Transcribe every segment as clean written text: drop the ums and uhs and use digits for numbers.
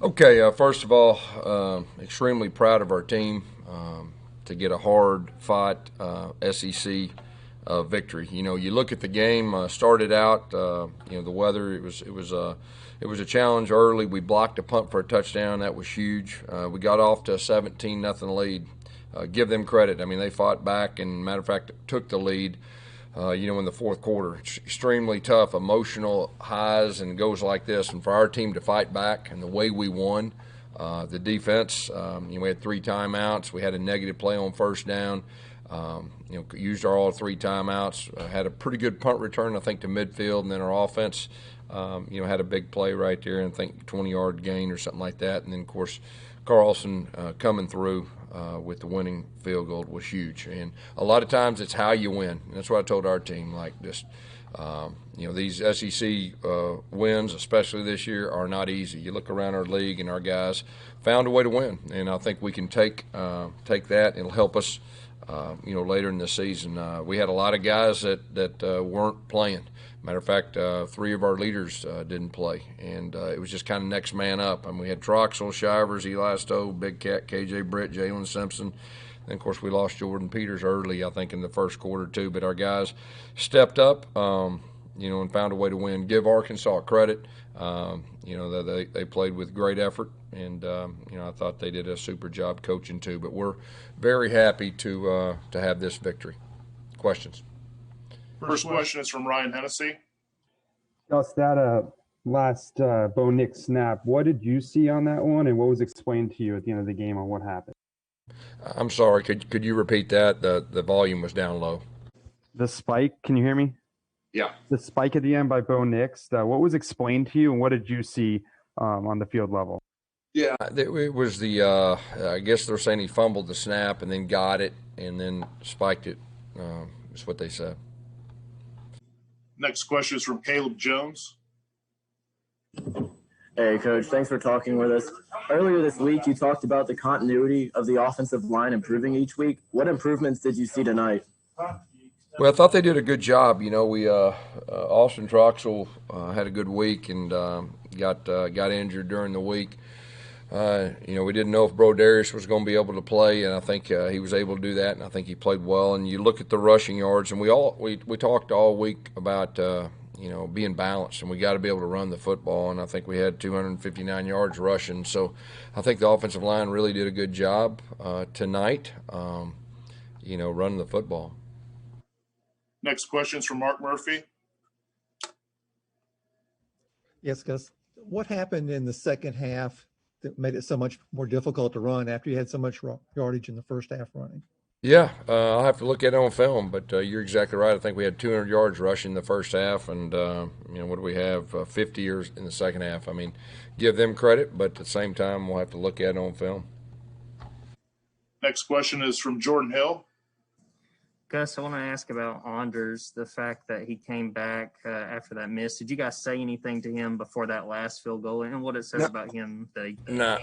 Okay, first of all, extremely proud of our team to get a hard fought SEC victory. You know, you look at the game. Started out, the weather. It was a challenge early. We blocked a punt for a touchdown. That was huge. We got off to a 17-0 lead. Give them credit. I mean, they fought back, and matter of fact, took the lead. In the fourth quarter. It's extremely tough, emotional highs and goes like this. And for our team to fight back and the way we won, the defense, we had three timeouts. We had a negative play on first down. Used all three timeouts. Had a pretty good punt return, I think, to midfield, and then our offense, had a big play right there, and I think 20-yard gain or something like that. And then, of course, Carlson coming through with the winning field goal was huge. And a lot of times it's how you win. And that's what I told our team. Like, just these SEC wins, especially this year, are not easy. You look around our league, and our guys found a way to win. And I think we can take that. It'll help us. Later in the season, we had a lot of guys that weren't playing. Matter of fact, three of our leaders didn't play, and it was just kind of next man up. I mean, we had Troxel, Shivers, Eli Stowe, Big Cat, KJ Britt, Jalen Simpson. And, of course, we lost Jordan Peters early, I think, in the first quarter, too. But our guys stepped up, and found a way to win. Give Arkansas credit. They played with great effort, and, I thought they did a super job coaching, too. But we're very happy to have this victory. Questions? First question is from Ryan Hennessy. Gus, that last Bo Nix snap, what did you see on that one, and what was explained to you at the end of the game on what happened? I'm sorry. Could you repeat that? The volume was down low. The spike, can you hear me? Yeah. The spike at the end by Bo Nix, what was explained to you, and what did you see on the field level? Yeah, it was I guess they're saying he fumbled the snap and then got it and then spiked it. Is what they said. Next question is from Caleb Jones. Hey, Coach. Thanks for talking with us. Earlier this week, you talked about the continuity of the offensive line improving each week. What improvements did you see tonight? Well, I thought they did a good job. We Austin Troxel had a good week and got injured during the week. We didn't know if Brodarius was going to be able to play, and I think he was able to do that, and I think he played well. And you look at the rushing yards, and we talked all week about being balanced, and we got to be able to run the football. And I think we had 259 yards rushing. So I think the offensive line really did a good job tonight, running the football. Next question is from Mark Murphy. Yes, Gus. What happened in the second half that made it so much more difficult to run after you had so much yardage in the first half running? Yeah, I'll have to look at it on film, but you're exactly right. I think we had 200 yards rushing the first half, and what do we have? 50 yards in the second half. I mean, give them credit, but at the same time, we'll have to look at it on film. Next question is from Jordan Hill. Gus, I want to ask about Anders, the fact that he came back after that miss. Did you guys say anything to him before that last field goal, and what it says about him that he came back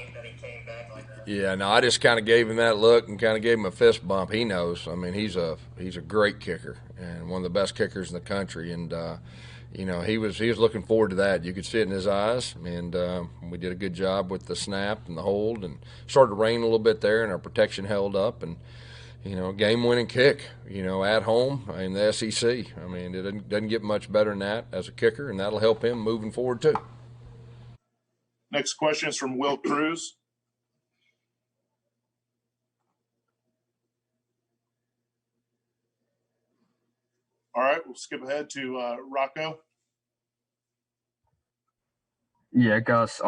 like that? Yeah, no, I just kind of gave him that look and kind of gave him a fist bump. He knows. I mean, he's a great kicker and one of the best kickers in the country, and he was looking forward to that. You could see it in his eyes, and we did a good job with the snap and the hold, and started to rain a little bit there, and our protection held up, and game-winning kick, at home in the SEC. I mean, it doesn't get much better than that as a kicker, and that'll help him moving forward too. Next question is from Will Cruz. All right, we'll skip ahead to Rocco. Yeah, Gus,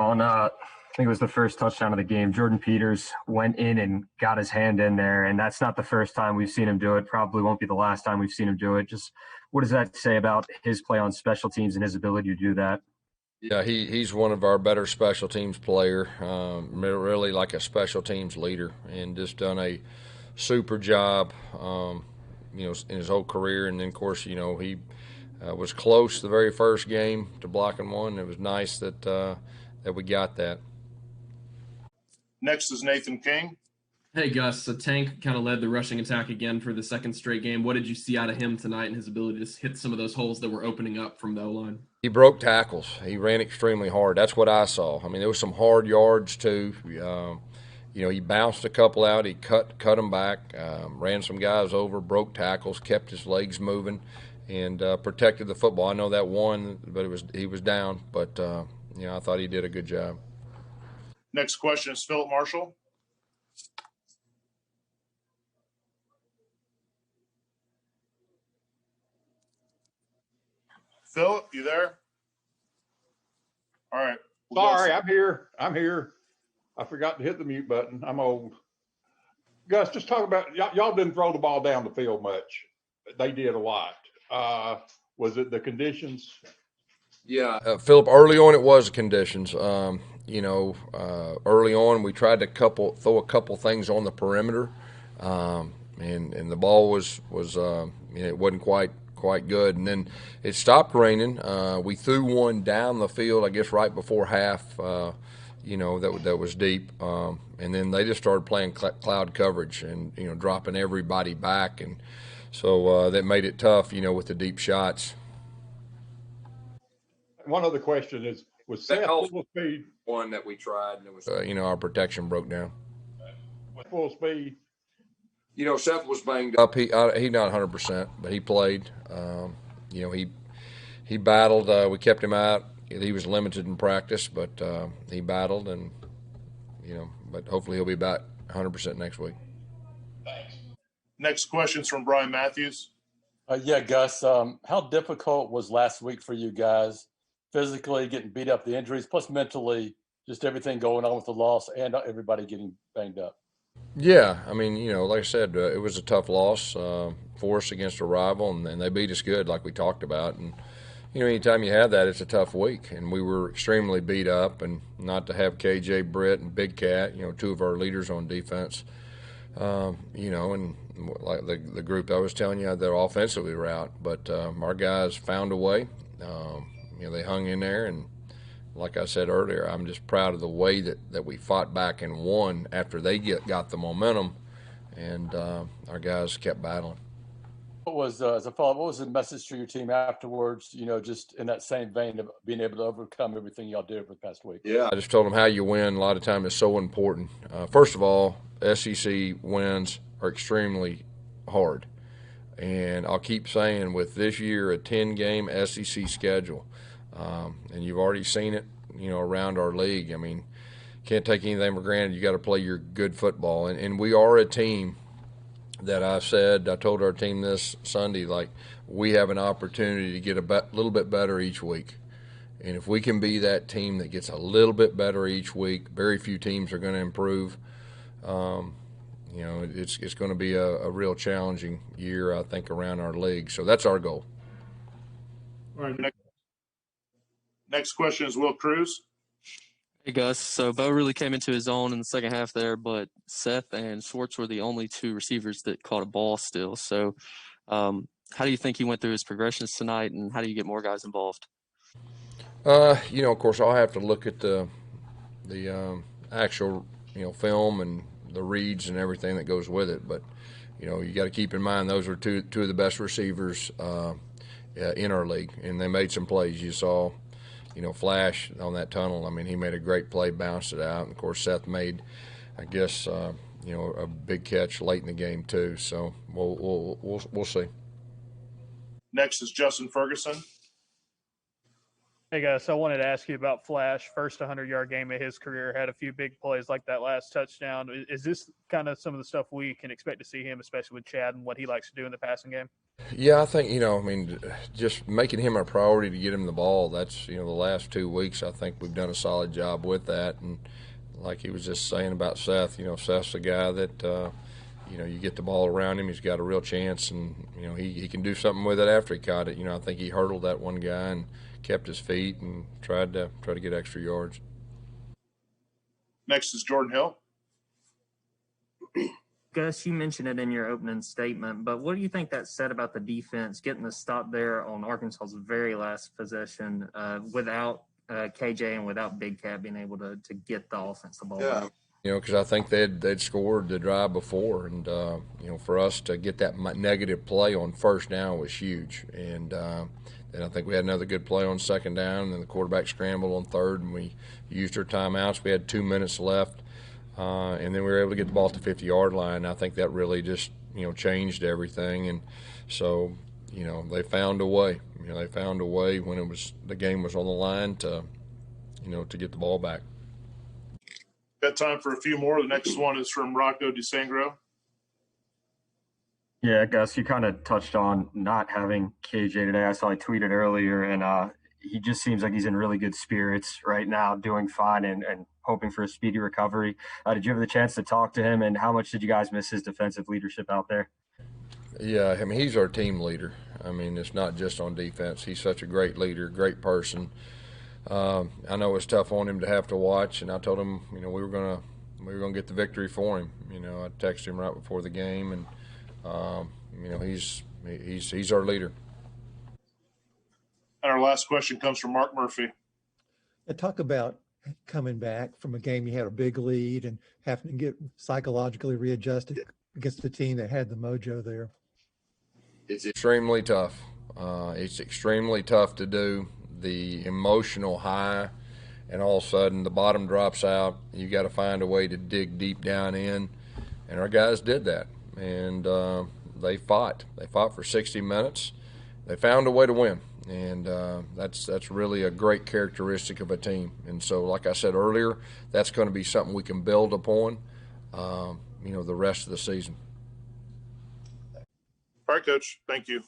I think it was the first touchdown of the game, Jordan Peters went in and got his hand in there, and that's not the first time we've seen him do it. Probably won't be the last time we've seen him do it. Just what does that say about his play on special teams and his ability to do that? Yeah, he's one of our better special teams player, really like a special teams leader, and just done a super job, in his whole career. And then, of course, he was close the very first game to blocking one. It was nice that we got that. Next is Nathan King. Hey, Gus. So Tank kind of led the rushing attack again for the second straight game. What did you see out of him tonight and his ability to hit some of those holes that were opening up from the O-line? He broke tackles. He ran extremely hard. That's what I saw. I mean, there was some hard yards too. He bounced a couple out. He cut them back, ran some guys over, broke tackles, kept his legs moving, and protected the football. I know that one, but he was down. But I thought he did a good job. Next question is Philip Marshall. Philip, you there? All right. Sorry, I'm here. I forgot to hit the mute button. I'm old. Gus, just talk about y'all didn't throw the ball down the field much. They did a lot. Was it the conditions? Yeah, Philip. Early on, it was the conditions. Early on, we tried to throw a couple things on the perimeter, and the ball was it wasn't quite good. And then it stopped raining. We threw one down the field, I guess, right before half. That was deep. And then they just started playing cloud coverage and dropping everybody back, and so that made it tough. With the deep shots. One other question is, was Seth full speed? One that we tried, and it was our protection broke down. Full speed. Seth was banged up. He not 100%, but he played. He battled. We kept him out. He was limited in practice, but he battled, and but hopefully he'll be back 100% next week. Thanks. Next question's from Brian Matthews. Yeah, Gus. How difficult was last week for you guys? Physically getting beat up, the injuries, plus mentally, just everything going on with the loss and everybody getting banged up. Yeah, I mean, like I said, it was a tough loss for us against a rival, and they beat us good, like we talked about. And anytime you have that, it's a tough week. And we were extremely beat up, and not to have KJ, Britt, and Big Cat, two of our leaders on defense, and like the group I was telling you, they're offensively were out, but our guys found a way. They hung in there, and like I said earlier, I'm just proud of the way that we fought back and won after they got the momentum, and our guys kept battling. What was as a follow-up? What was the message to your team afterwards? Just in that same vein of being able to overcome everything y'all did over the past week. Yeah, I just told them how you win. A lot of time is so important. First of all, SEC wins are extremely hard, and I'll keep saying with this year a 10-game SEC schedule. And you've already seen it, around our league. I mean, can't take anything for granted. You got to play your good football. And we are a team that I told our team this Sunday, like, we have an opportunity to get a little bit better each week. And if we can be that team that gets a little bit better each week, very few teams are going to improve. It's going to be a real challenging year, I think, around our league. So that's our goal. All right. Next question is Will Cruz. Hey, Gus. So Bo really came into his own in the second half there, but Seth and Schwartz were the only two receivers that caught a ball still. So how do you think he went through his progressions tonight, and how do you get more guys involved? Of course, I'll have to look at the actual, film and the reads and everything that goes with it. But, you got to keep in mind those are two of the best receivers in our league, and they made some plays. You saw, Flash on that tunnel. I mean, he made a great play, bounced it out. And of course, Seth made, I guess, a big catch late in the game too. So we'll see. Next is Justin Ferguson. Hey guys, I wanted to ask you about Flash. First 100-yard game of his career, had a few big plays like that last touchdown. Is this kind of some of the stuff we can expect to see him, especially with Chad and what he likes to do in the passing game? Yeah, I think, just making him a priority to get him the ball, that's, the last 2 weeks, I think we've done a solid job with that. And like he was just saying about Seth, Seth's a guy that, you get the ball around him, he's got a real chance, and, he can do something with it after he caught it. I think he hurdled that one guy and kept his feet and tried to get extra yards. Next is Jordan Hill. Gus, you mentioned it in your opening statement, but what do you think that said about the defense getting the stop there on Arkansas's very last possession without KJ and without Big Cat being able to get the offense the ball back? You know, because I think they'd scored the drive before, and you know, for us to get that negative play on first down was huge. And then I think we had another good play on second down, and then the quarterback scrambled on third, and we used our timeouts. We had 2 minutes left, and then we were able to get the ball to the 50-yard line. I think that really just, you know, changed everything. And so, you know, they found a way. You know, they found a way when the game was on the line to, you know, to get the ball back. Got time for a few more. The next one is from Rocco DeSangro. Yeah, Gus, you kind of touched on not having KJ today. I saw he tweeted earlier, and he just seems like he's in really good spirits right now, doing fine and hoping for a speedy recovery. Did you have the chance to talk to him, and how much did you guys miss his defensive leadership out there? Yeah, I mean, he's our team leader. I mean, it's not just on defense. He's such a great leader, great person. I know it's tough on him to have to watch, and I told him, you know, we were gonna get the victory for him. You know, I texted him right before the game, and you know, he's our leader. And our last question comes from Mark Murphy. Talk about coming back from a game you had a big lead and having to get psychologically readjusted against a team that had the mojo there. It's extremely tough. It's extremely tough to do. The emotional high, and all of a sudden the bottom drops out. You got to find a way to dig deep down in, and our guys did that. And they fought. They fought for 60 minutes. They found a way to win, and that's really a great characteristic of a team. And so, like I said earlier, that's going to be something we can build upon, you know, the rest of the season. All right, Coach. Thank you.